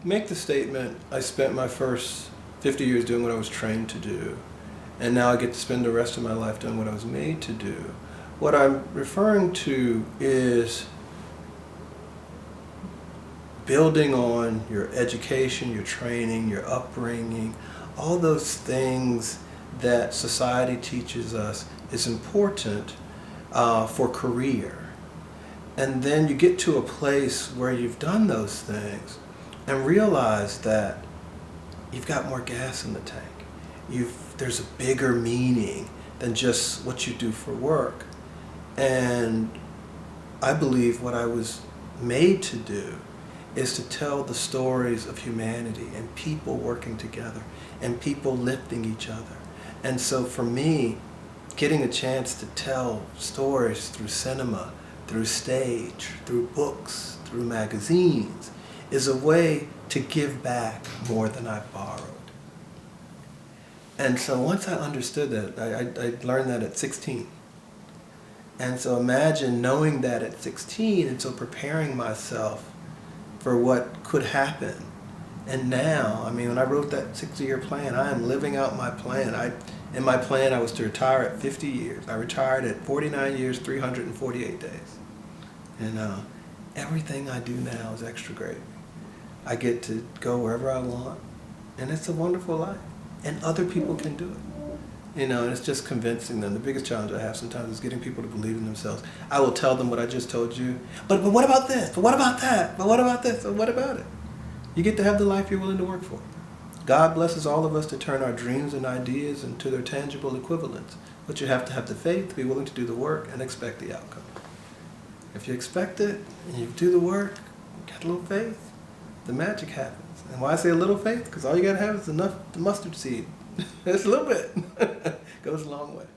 make the statement, I spent my first 50 years doing what I was trained to do, and now I get to spend the rest of my life doing what I was made to do. What I'm referring to is building on your education, your training, your upbringing, all those things that society teaches us is important for career. And then you get to a place where you've done those things and realize that you've got more gas in the tank. There's a bigger meaning than just what you do for work. And I believe what I was made to do is to tell the stories of humanity and people working together and people lifting each other. And so for me, getting a chance to tell stories through cinema, through stage, through books, through magazines, is a way to give back more than I borrowed. And so once I understood that, I learned that at 16. And so imagine knowing that at 16 and so preparing myself for what could happen. And now, I mean, when I wrote that 60-year plan, I am living out my plan. In my plan, I was to retire at 50 years. I retired at 49 years, 348 days. And everything I do now is extra gravy. I get to go wherever I want, and it's a wonderful life. And other people can do it. You know, and it's just convincing them. The biggest challenge I have sometimes is getting people to believe in themselves. I will tell them what I just told you, but what about this? But what about that? But what about this? But what about it? You get to have the life you're willing to work for. God blesses all of us to turn our dreams and ideas into their tangible equivalents. But you have to have the faith, be willing to do the work, and expect the outcome. If you expect it, and you do the work, got a little faith, the magic happens. And why I say a little faith? Because all you got to have is enough the mustard seed. It's a little bit. Goes a long way.